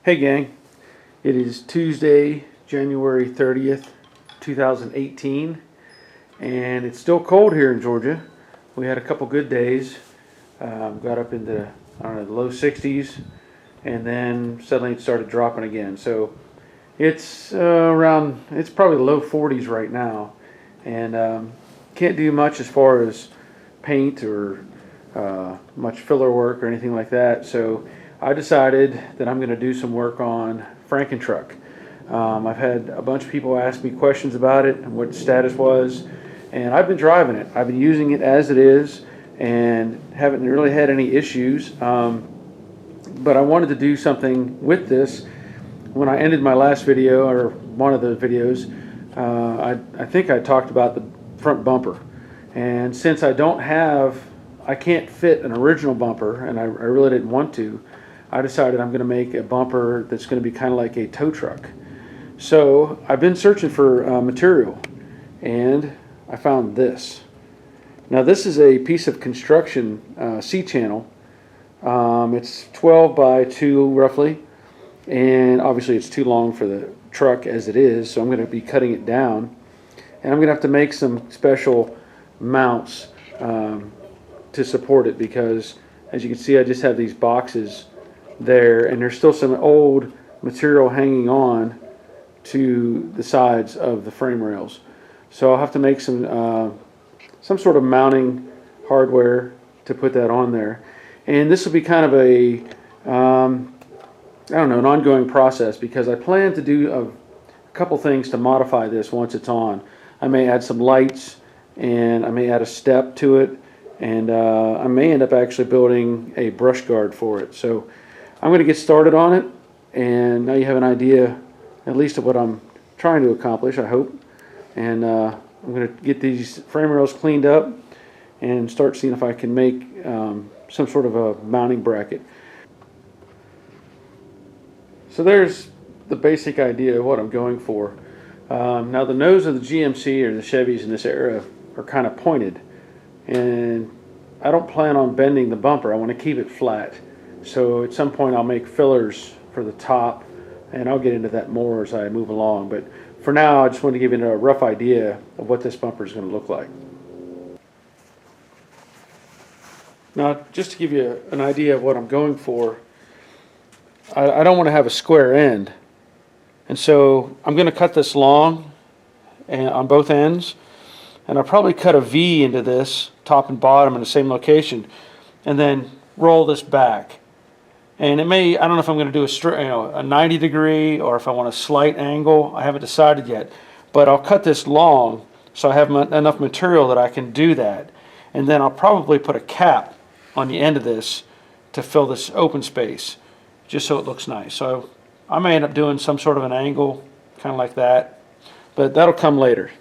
Hey gang, it is Tuesday, January 30th, 2018, and it's still cold here in Georgia. We had a couple good days, got up into, the low 60s, and then suddenly it started dropping again. So it's it's probably low 40s right now, and can't do much as far as paint or much filler work or anything like that. So I decided that I'm going to do some work on FrankenTruck. I've had a bunch of people ask me questions about it and what the status was, and I've been driving it. I've been using it as it is and haven't really had any issues, but I wanted to do something with this. When I ended my last video, or one of the videos, I think I talked about the front bumper, and since I can't fit an original bumper, and I really didn't want to, I decided I'm going to make a bumper that's going to be kind of like a tow truck. So I've been searching for material, and I found this. Now this is a piece of construction C-channel. It's 12 by 2 roughly, and obviously it's too long for the truck as it is, so I'm going to be cutting it down, and I'm going to have to make some special mounts to support it, because as you can see I just have these boxes there, and there's still some old material hanging on to the sides of the frame rails. So I'll have to make some sort of mounting hardware to put that on there, and this will be kind of a an ongoing process, because I plan to do a couple things to modify this once it's on. I may add some lights, and I may add a step to it, and I may end up actually building a brush guard for it. So I'm going to get started on it, and now you have an idea at least of what I'm trying to accomplish, I hope. And I'm going to get these frame rails cleaned up and start seeing if I can make some sort of a mounting bracket. So there's the basic idea of what I'm going for. Now the nose of the GMC or the Chevys in this era are kind of pointed, and I don't plan on bending the bumper. I want to keep it flat. So at some point I'll make fillers for the top, and I'll get into that more as I move along. But for now, I just want to give you a rough idea of what this bumper is going to look like. Now, just to give you an idea of what I'm going for, I don't want to have a square end, and so I'm going to cut this long and on both ends, and I'll probably cut a V into this top and bottom in the same location, and then roll this back. And it may, I don't know if I'm going to do a 90 degree or if I want a slight angle. I haven't decided yet, but I'll cut this long so I have enough material that I can do that. And then I'll probably put a cap on the end of this to fill this open space, just so it looks nice. So I may end up doing some sort of an angle, kind of like that, but that'll come later.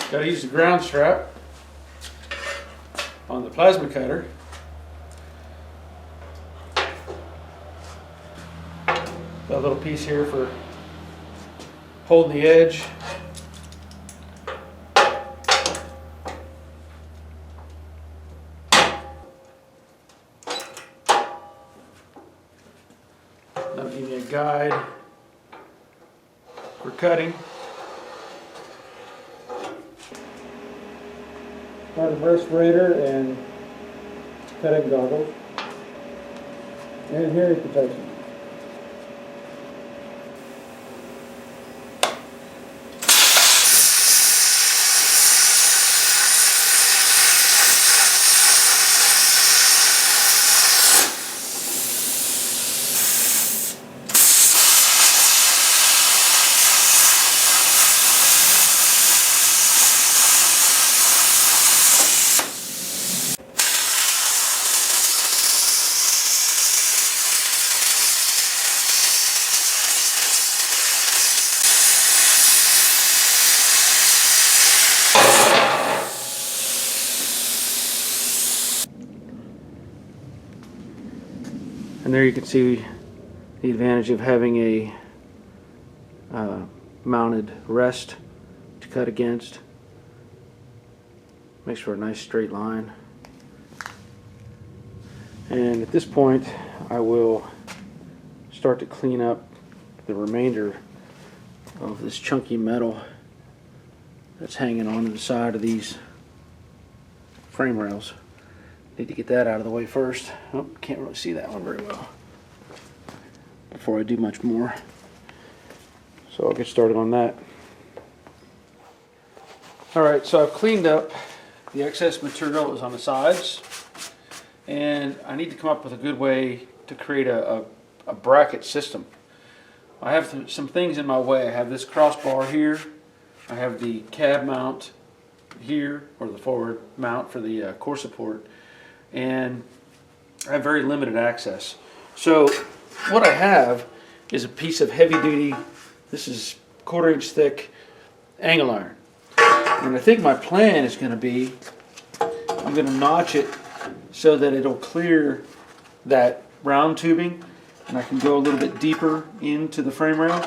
Got to use the ground strap on the plasma cutter. Got a little piece here for holding the edge. That'll give me a guide for cutting. Got a respirator and cutting goggles and hearing protection. And there you can see the advantage of having a mounted rest to cut against. Makes for a nice straight line. And at this point I will start to clean up the remainder of this chunky metal that's hanging onto the side of these frame rails. Need to get that out of the way first. Oh, can't really see that one very well before I do much more. So I'll get started on that. Alright, so I've cleaned up the excess material that was on the sides, and I need to come up with a good way to create a bracket system. I have some things in my way. I have this crossbar here. I have the cab mount here, or the forward mount for the core support, and I have very limited access. So what I have is a piece of heavy duty, this is 1/4 inch thick angle iron. And I think my plan is going to be, I'm going to notch it so that it'll clear that round tubing, and I can go a little bit deeper into the frame rail.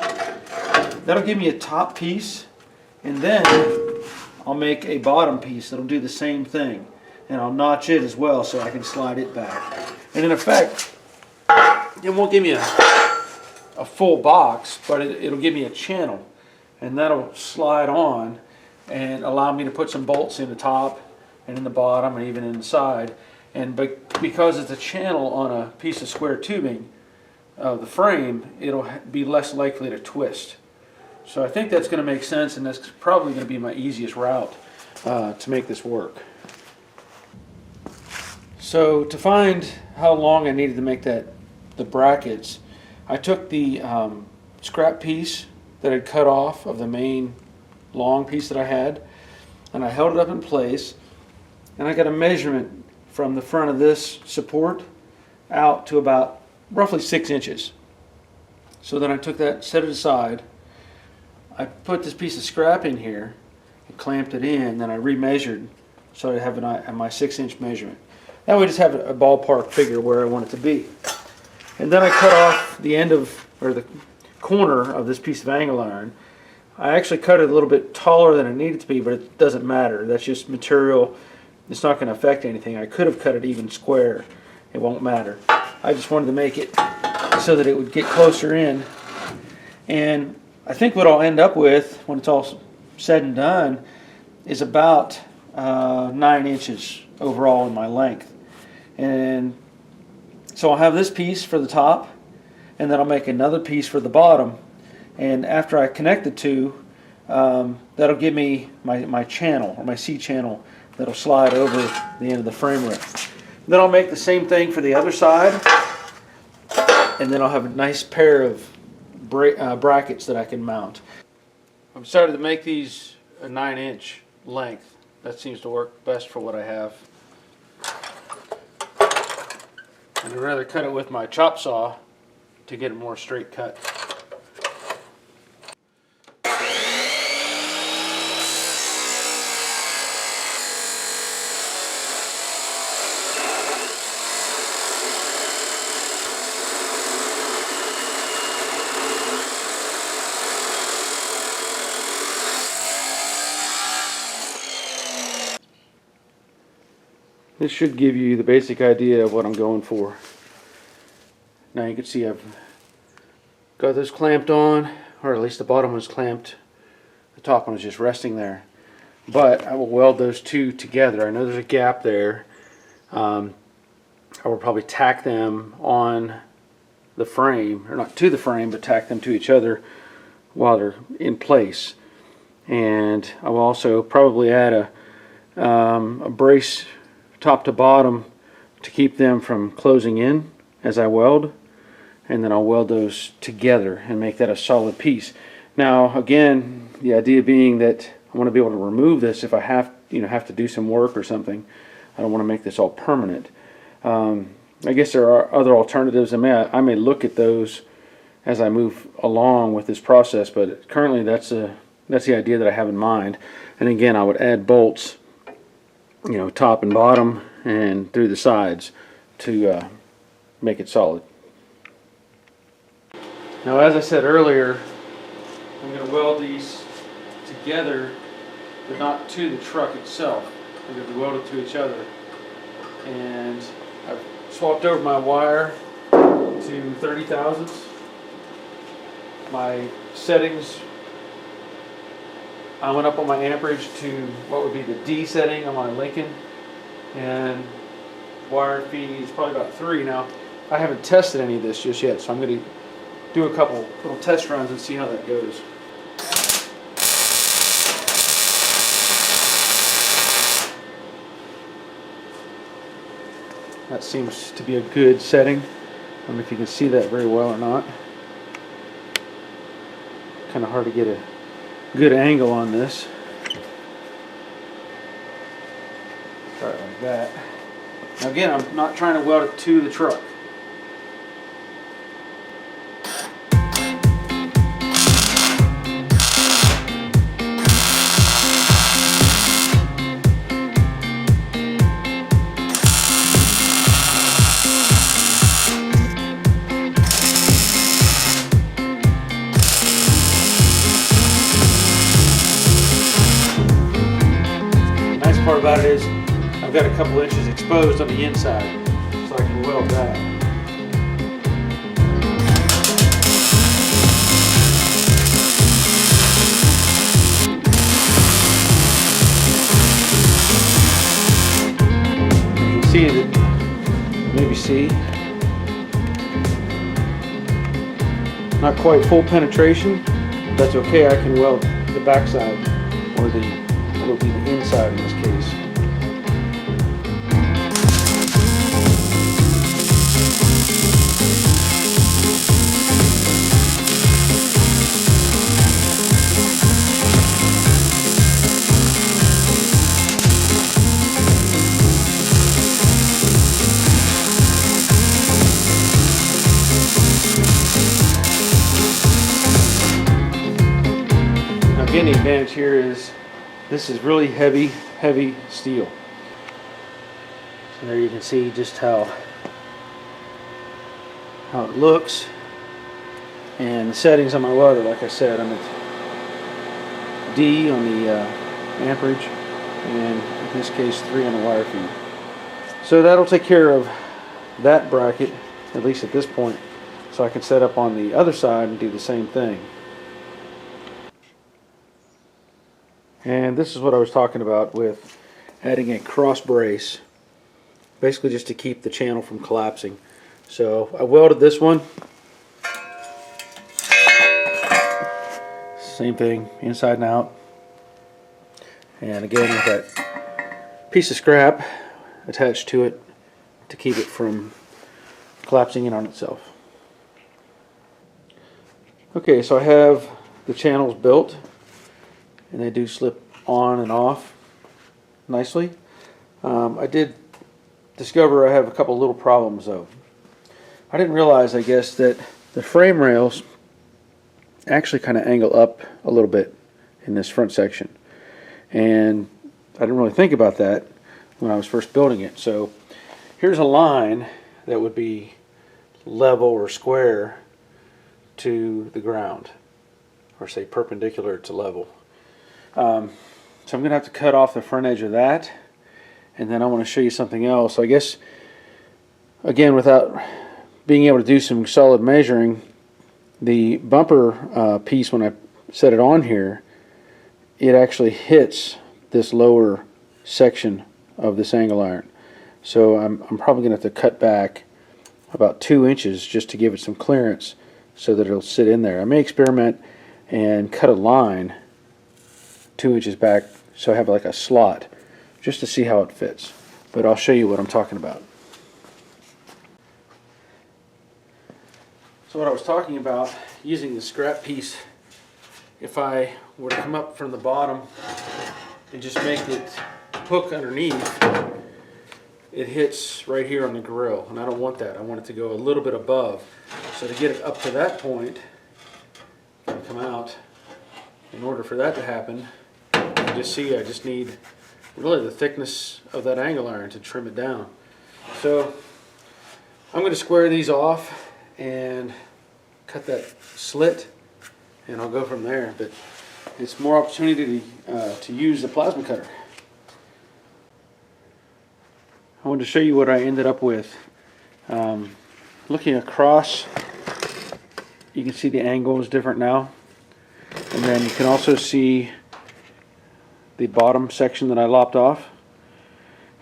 That'll give me a top piece, and then I'll make a bottom piece that'll do the same thing, and I'll notch it as well so I can slide it back. And in effect, it won't give me a full box, but it'll give me a channel, and that'll slide on and allow me to put some bolts in the top and in the bottom and even in the side. And because it's a channel on a piece of square tubing of the frame, it'll be less likely to twist. So I think that's going to make sense, and that's probably going to be my easiest route to make this work. So to find how long I needed to make the brackets, I took the scrap piece that I'd cut off of the main long piece that I had, and I held it up in place, and I got a measurement from the front of this support out to about roughly 6 inches. So then I took that, set it aside. I put this piece of scrap in here and clamped it in, then I remeasured so I have my 6-inch measurement. That way I just have a ballpark figure where I want it to be. And then I cut off the end of, or the corner of this piece of angle iron. I actually cut it a little bit taller than it needed to be, but it doesn't matter. That's just material. It's not going to affect anything. I could have cut it even square. It won't matter. I just wanted to make it so that it would get closer in. And I think what I'll end up with when it's all said and done is about 9 inches overall in my length. And so I'll have this piece for the top, and then I'll make another piece for the bottom. And after I connect the two, that'll give me my channel, or my C channel, that'll slide over the end of the frame rail. Then I'll make the same thing for the other side, and then I'll have a nice pair of brackets that I can mount. I've started to make these a 9-inch length. That seems to work best for what I have. And I'd rather cut it with my chop saw to get a more straight cut. This should give you the basic idea of what I'm going for. Now you can see I've got this clamped on, or at least the bottom was clamped. The top one was just resting there. But I will weld those two together. I know there's a gap there. I will probably tack them on the frame, or not to the frame, but tack them to each other while they're in place. And I will also probably add a brace top to bottom to keep them from closing in as I weld, and then I'll weld those together and make that a solid piece. Now again, the idea being that I want to be able to remove this if I have to do some work or something. I don't want to make this all permanent. I guess there are other alternatives. I may look at those as I move along with this process, but currently that's the idea that I have in mind. And again, I would add bolts, top and bottom and through the sides to make it solid. Now, as I said earlier, I'm going to weld these together, but not to the truck itself. They're going to be welded to each other. And I've swapped over my wire to 30 thousandths. My settings, I went up on my amperage to what would be the D setting on my Lincoln, and wire feed is probably about 3. Now, I haven't tested any of this just yet, so I'm going to do a couple little test runs and see how that goes. That seems to be a good setting. I don't know if you can see that very well or not. Kind of hard to get a good angle on this. Try it like that. Now again, I'm not trying to weld it to the truck. Part about it is I've got a couple inches exposed on the inside, so I can weld that. You can see that, maybe see, not quite full penetration. That's okay. I can weld the backside, or what will be the inside in this case. Now again, the advantage here is this is really heavy steel. So there you can see just how it looks. And the settings on my welder, like I said, I'm at D on the amperage, and in this case 3 on the wire feed. So that'll take care of that bracket, at least at this point. So I can set up on the other side and do the same thing. And this is what I was talking about with adding a cross brace, basically just to keep the channel from collapsing. So I welded this one, same thing, inside and out, and again with that piece of scrap attached to it to keep it from collapsing in on itself. Okay, so I have the channels built, and they do slip on and off nicely. I did discover I have a couple little problems though. I didn't realize, I guess, that the frame rails actually kind of angle up a little bit in this front section, and I didn't really think about that when I was first building it. So here's a line that would be level or square to the ground, or say perpendicular to level. So I'm going to have to cut off the front edge of that, and then I want to show you something else. I guess, again, without being able to do some solid measuring, the bumper piece, when I set it on here, it actually hits this lower section of this angle iron. So I'm probably going to have to cut back about 2 inches just to give it some clearance so that it'll sit in there. I may experiment and cut a line 2 inches back so I have like a slot just to see how it fits. But I'll show you what I'm talking about. So what I was talking about, using the scrap piece, if I were to come up from the bottom and just make it hook underneath, it hits right here on the grill, and I don't want that. I want it to go a little bit above. So to get it up to that point, and come out, in order for that to happen, you just see I just need really the thickness of that angle iron to trim it down. So I'm going to square these off and cut that slit, and I'll go from there. But it's more opportunity to use the plasma cutter. I wanted to show you what I ended up with. Looking across, you can see the angle is different now. And then you can also see the bottom section that I lopped off.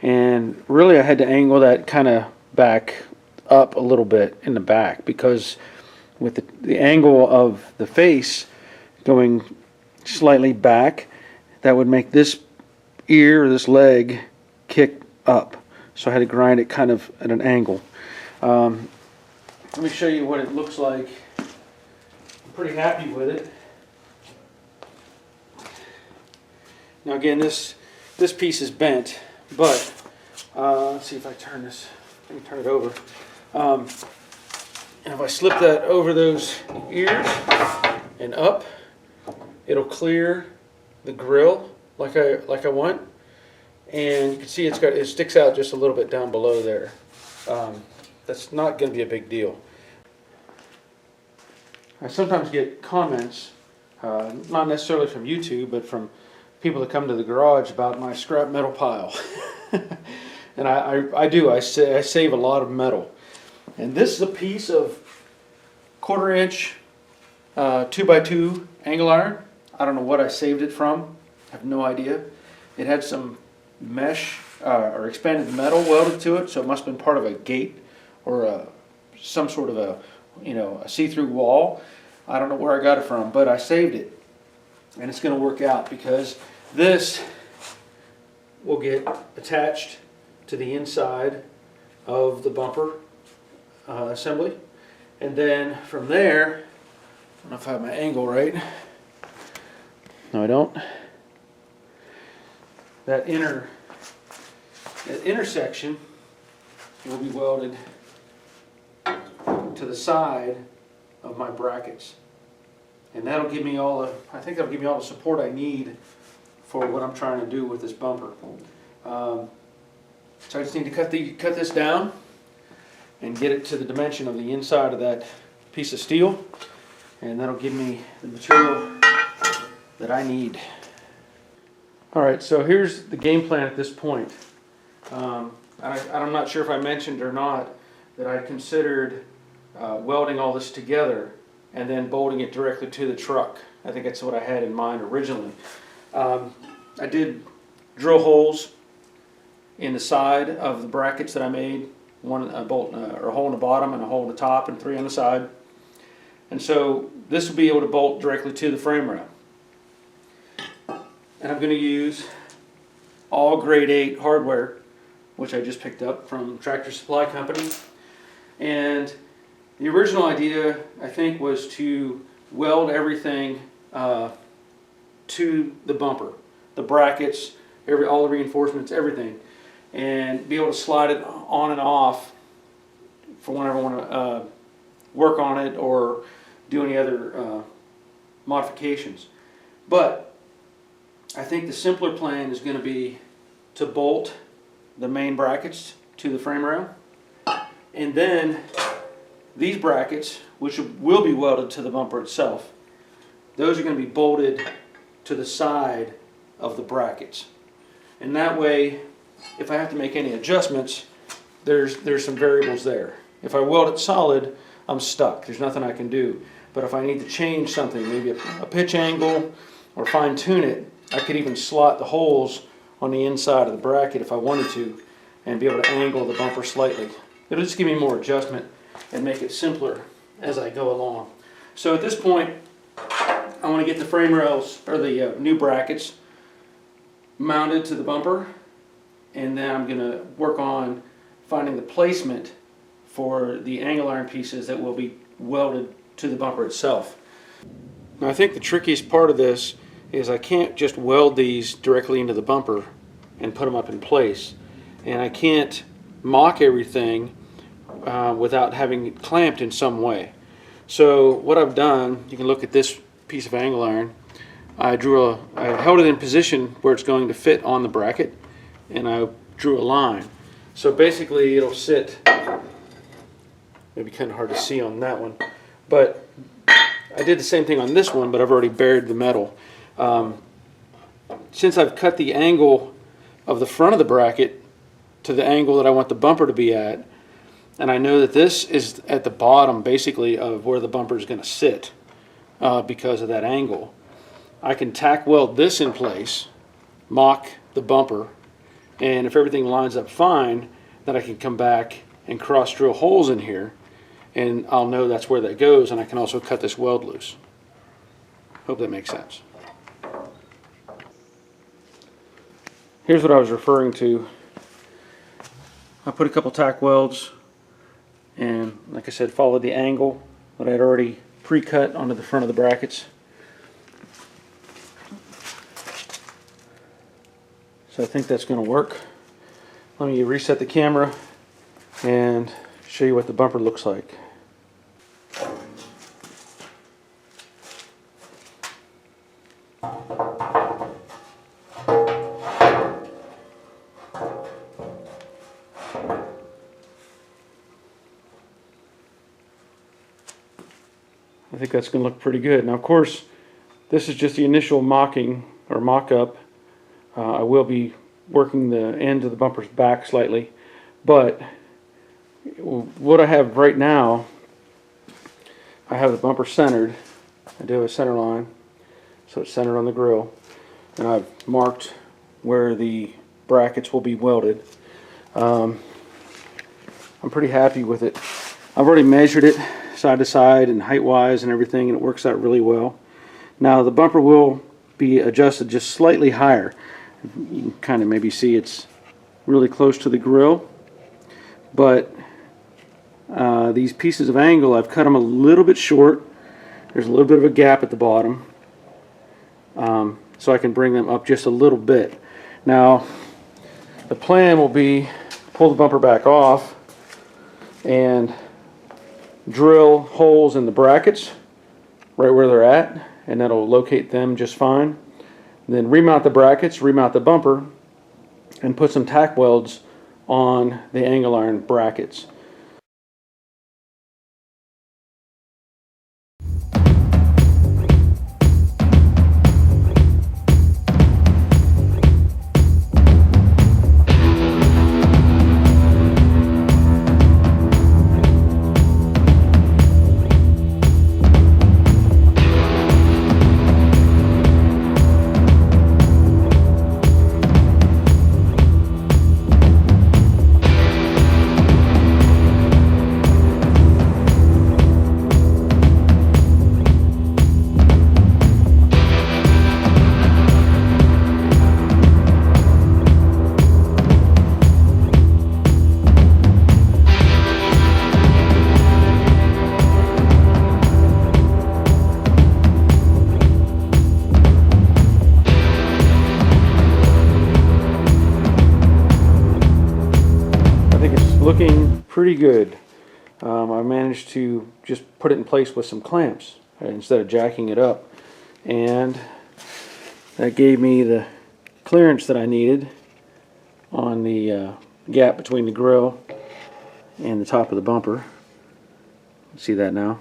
And really I had to angle that kind of back up a little bit in the back, because with the angle of the face going slightly back, that would make this ear or this leg kick up. So I had to grind it kind of at an angle. Let me show you what it looks like. I'm pretty happy with it. Now again, this piece is bent, but let's see if I turn this. Let me turn it over. And if I slip that over those ears and up, it'll clear the grill like I want. And you can see it sticks out just a little bit down below there. That's not going to be a big deal. I sometimes get comments, not necessarily from YouTube, but from people that come to the garage about my scrap metal pile. And I save a lot of metal. And this is a piece of 1/4 inch 2x2 angle iron. I don't know what I saved it from. I have no idea. It had some mesh or expanded metal welded to it, so it must have been part of a gate or some sort of a see-through wall. I don't know where I got it from, but I saved it, and it's going to work out because this will get attached to the inside of the bumper assembly, and then from there, I don't know if I have my angle right. No, I don't. That intersection will be welded to the side of my brackets, and that'll give me all the. I think that'll give me all the support I need for what I'm trying to do with this bumper. So I just need to cut this down and get it to the dimension of the inside of that piece of steel, and that'll give me the material that I need. Alright, so here's the game plan at this point. I'm not sure if I mentioned or not that I considered welding all this together and then bolting it directly to the truck. I think that's what I had in mind originally. I did drill holes in the side of the brackets that I made, a hole in the bottom and a hole in the top and 3 on the side. And so this will be able to bolt directly to the frame rail. And I'm going to use all grade 8 hardware, which I just picked up from Tractor Supply Company. And the original idea, I think, was to weld everything to the bumper, the brackets, all the reinforcements, everything, and be able to slide it on and off for whenever I want to work on it or do any other modifications. But I think the simpler plan is going to be to bolt the main brackets to the frame rail, and then these brackets, which will be welded to the bumper itself, those are going to be bolted to the side of the brackets. And that way, if I have to make any adjustments, there's some variables there. If I weld it solid, I'm stuck. There's nothing I can do. But if I need to change something, maybe a pitch angle or fine tune it, I could even slot the holes on the inside of the bracket if I wanted to and be able to angle the bumper slightly. It'll just give me more adjustment and make it simpler as I go along. So at this point, I want to get the frame rails, or the new brackets, mounted to the bumper, and then I'm going to work on finding the placement for the angle iron pieces that will be welded to the bumper itself. Now I think the trickiest part of this is I can't just weld these directly into the bumper and put them up in place, and I can't mock everything without having it clamped in some way. So what I've done, you can look at this piece of angle iron. I held it in position where it's going to fit on the bracket, and I drew a line. So basically it'll sit, maybe kind of hard to see on that one, But I did the same thing on this one, but I've already buried the metal. Since I've cut the angle of the front of the bracket to the angle that I want the bumper to be at, and I know that this is at the bottom basically of where the bumper is going to sit because of that angle, I can tack weld this in place, mock the bumper, and if everything lines up fine, then I can come back and cross drill holes in here, and I'll know that's where that goes, and I can also cut this weld loose. Hope that makes sense. Here's what I was referring to. I put a couple tack welds and, like I said, followed the angle that I had already pre-cut onto the front of the brackets. So I think that's going to work. Let me reset the camera and show you what the bumper looks like. I think that's going to look pretty good. Now, of course, this is just the initial mocking or mock-up. I will be working the ends of the bumpers back slightly, but what I have right now, I have the bumper centered. I do have a center line, so it's centered on the grill, and I've marked where the brackets will be welded. I'm pretty happy with it. I've already measured it side to side and height wise and everything, and it works out really well. Now the bumper will be adjusted just slightly higher. You can kind of maybe see it's really close to the grill, but these pieces of angle, I've cut them a little bit short. There's a little bit of a gap at the bottom, so I can bring them up just a little bit. Now the plan will be pull the bumper back off and drill holes in the brackets right where they're at, and that'll locate them just fine. Then remount the brackets, remount the bumper, and put some tack welds on the angle iron brackets. Looking pretty good. I managed to just put it in place with some clamps instead of jacking it up, and that gave me the clearance that I needed on the gap between the grill and the top of the bumper. See that now?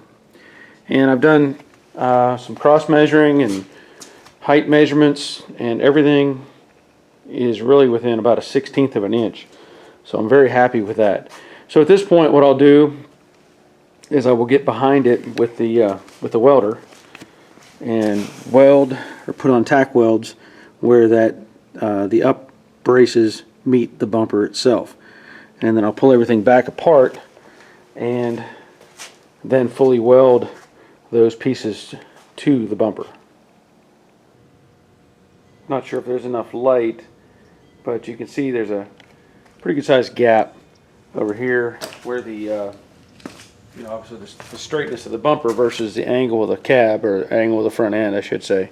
And I've done some cross measuring and height measurements, and everything is really within about a 1/16 of an inch. So I'm very happy with that. So at this point, what I'll do is I will get behind it with the welder and weld or put on tack welds where that the up braces meet the bumper itself, and then I'll pull everything back apart and then fully weld those pieces to the bumper. Not sure if there's enough light, but you can see there's a pretty good sized gap over here where the you know, obviously the straightness of the bumper versus the angle of the cab, or angle of the front end, I should say.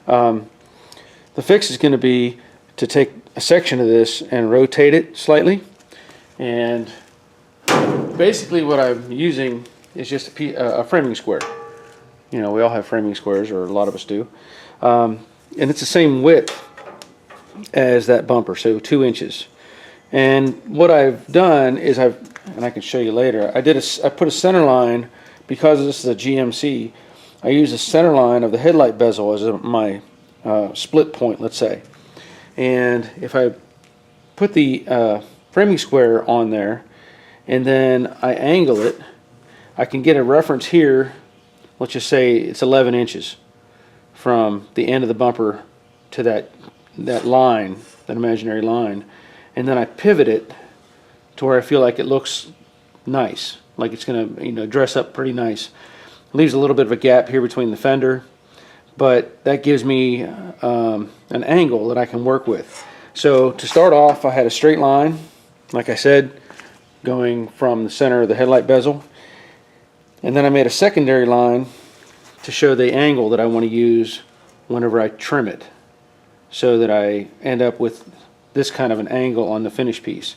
The fix is going to be to take a section of this and rotate it slightly, and basically what I'm using is just a framing square. You know, we all have framing squares, or a lot of us do, and it's the same width as that bumper, so 2 inches. And what I've done is and I can show you later, I put a center line because this is a GMC, I use the center line of the headlight bezel as my split point, let's say. And if I put the framing square on there and then I angle it, I can get a reference here. Let's just say it's 11 inches from the end of the bumper to that line, that imaginary line, and then I pivot it to where I feel like it looks nice, like it's going to dress up pretty nice. Leaves a little bit of a gap here between the fender, but that gives me an angle that I can work with. So to start off, I had a straight line, like I said, going from the center of the headlight bezel, and then I made a secondary line to show the angle that I want to use whenever I trim it, so that I end up with this kind of an angle on the finished piece.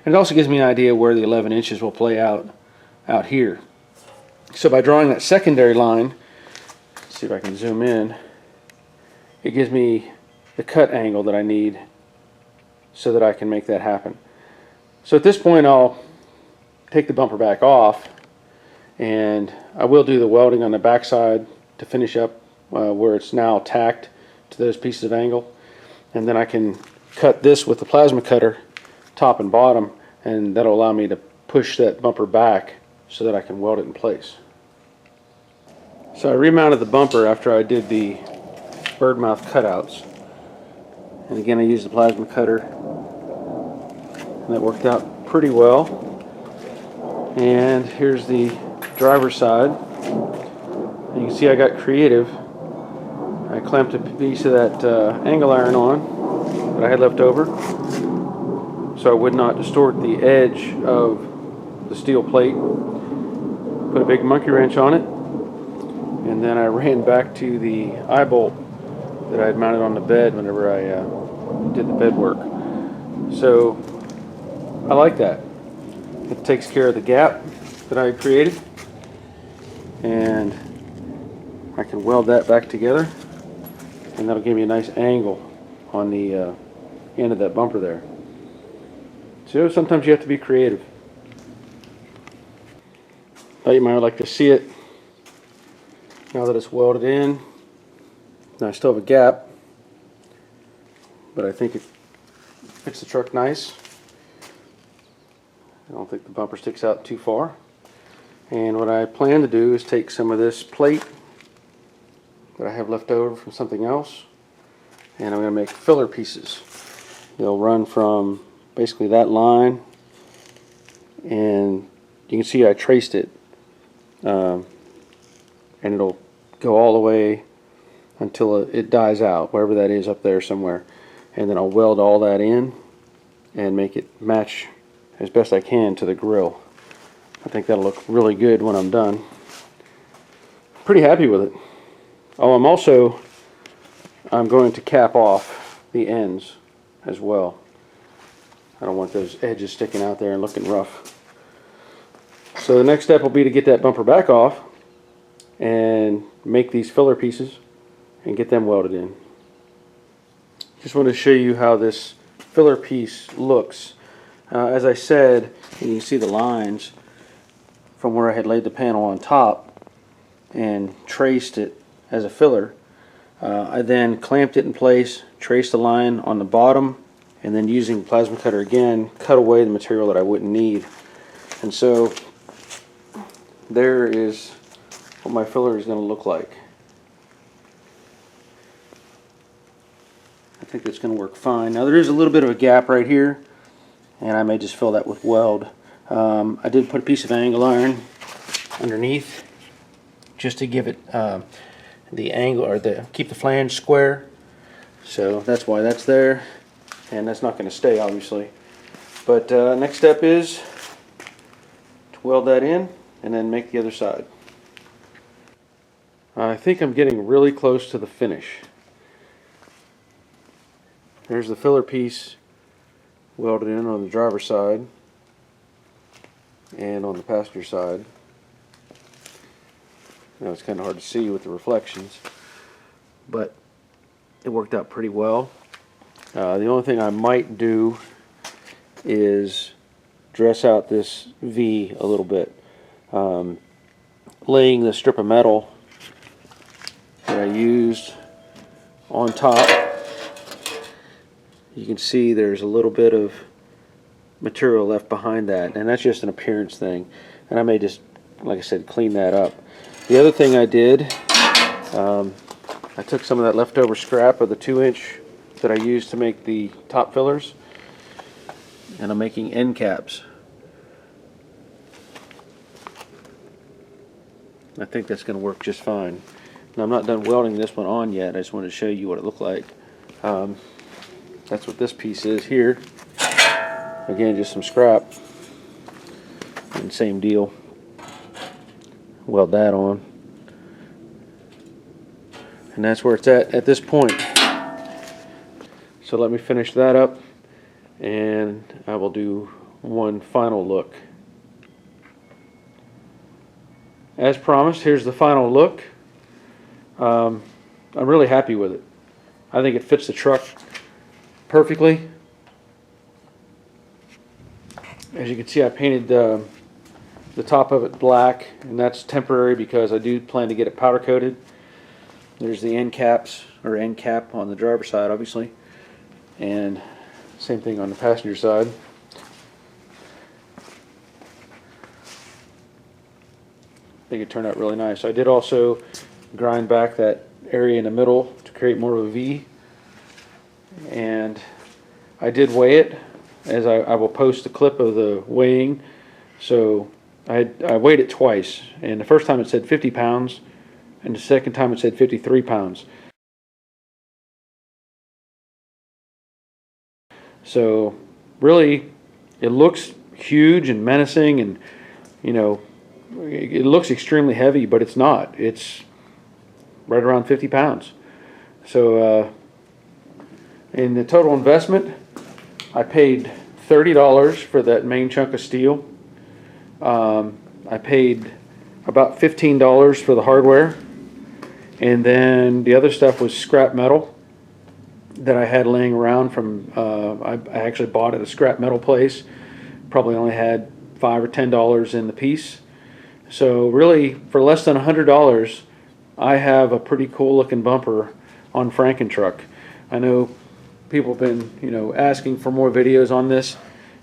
And it also gives me an idea where the 11 inches will play out here. So by drawing that secondary line, let's see if I can zoom in, it gives me the cut angle that I need so that I can make that happen. So at this point I'll take the bumper back off, and I will do the welding on the backside to finish up where it's now tacked to those pieces of angle, and then I can cut this with the plasma cutter top and bottom, and that'll allow me to push that bumper back so that I can weld it in place. So I remounted the bumper after I did the bird mouth cutouts, and again I used the plasma cutter, and that worked out pretty well. And here's the driver's side, and you can see I got creative. I clamped a piece of that angle iron on that I had left over so I would not distort the edge of the steel plate. Put a big monkey wrench on it, and then I ran back to the eye bolt that I had mounted on the bed whenever I did the bed work. So I like that. It takes care of the gap that I created, and I can weld that back together, and that'll give me a nice angle on the end of that bumper there. So sometimes you have to be creative. Thought you might like to see it now that it's welded in. Now I still have a gap, but I think it fits the truck nice. I don't think the bumper sticks out too far. And what I plan to do is take some of this plate that I have left over from something else, and I'm going to make filler pieces. They'll run from basically that line, and you can see I traced it, and it'll go all the way until it dies out, wherever that is up there somewhere, and then I'll weld all that in and make it match as best I can to the grill. I think that'll look really good when I'm done. Pretty happy with it. Oh, I'm going to cap off the ends as well. I don't want those edges sticking out there and looking rough. So the next step will be to get that bumper back off and make these filler pieces and get them welded in. Just want to show you how this filler piece looks. As I said, you can see the lines from where I had laid the panel on top and traced it as a filler. I then clamped it in place, traced the line on the bottom, and then using the plasma cutter again, cut away the material that I wouldn't need. And so there is what my filler is going to look like. I think that's going to work fine. Now there is a little bit of a gap right here, and I may just fill that with weld. I did put a piece of angle iron underneath just to give it the angle, or keep the flange square. So that's why that's there, and that's not going to stay obviously. But next step is to weld that in and then make the other side. I think I'm getting really close to the finish. There's the filler piece welded in on the driver's side and on the passenger side. Now it's kind of hard to see with the reflections, but it worked out pretty well. The only thing I might do is dress out this V a little bit. laying the strip of metal that I used on top. You can see there's a little bit of material left behind that, and that's just an appearance thing, and I may just, like I said, clean that up. The other thing I did, I took some of that leftover scrap of the 2-inch that I used to make the top fillers, and I'm making end caps. I think that's going to work just fine. Now, I'm not done welding this one on yet. I just wanted to show you what it looked like. That's what this piece is here. Again, just some scrap. And same deal. Weld that on. And that's where it's at this point. So let me finish that up, and I will do one final look. As promised, here's the final look. I'm really happy with it. I think it fits the truck perfectly. As you can see, I painted the top of it black, and that's temporary because I do plan to get it powder coated. There's the end caps, or end cap on the driver's side, obviously, and same thing on the passenger side. I think it turned out really nice. I did also grind back that area in the middle to create more of a V, and I did weigh it, as I will post a clip of the weighing. So I weighed it twice, and the first time it said 50 pounds, and the second time it said 53 pounds. So really, it looks huge and menacing, and you know, it looks extremely heavy, but it's not. It's right around 50 pounds. So in the total investment, I paid $30 for that main chunk of steel. I paid about $15 for the hardware, and then the other stuff was scrap metal that I had laying around from, I actually bought at a scrap metal place. Probably only had $5 or $10 in the piece. So really, for less than $100, I have a pretty cool looking bumper on FrankenTruck. I know people have been, you know, asking for more videos on this.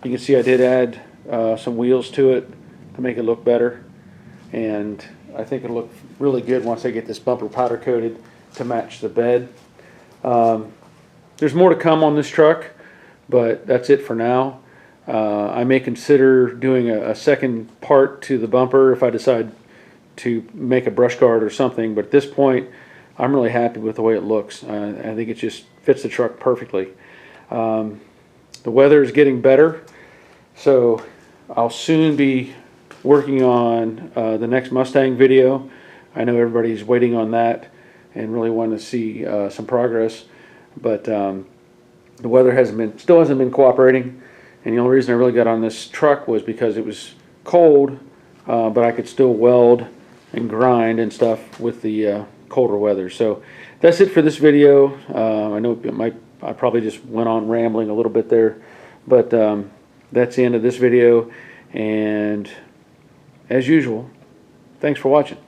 You can see I did add some wheels to it to make it look better, and I think it'll look really good once I get this bumper powder coated to match the bed. There's more to come on this truck, but that's it for now. I may consider doing a second part to the bumper if I decide to make a brush guard or something, but at this point I'm really happy with the way it looks. I think it just fits the truck perfectly. The weather is getting better, so I'll soon be working on the next Mustang video. I know everybody's waiting on that and really want to see some progress, but the weather still hasn't been cooperating, and the only reason I really got on this truck was because it was cold, but I could still weld and grind and stuff with the colder weather. So that's it for this video. I know I probably just went on rambling a little bit there, but that's the end of this video, and as usual, thanks for watching.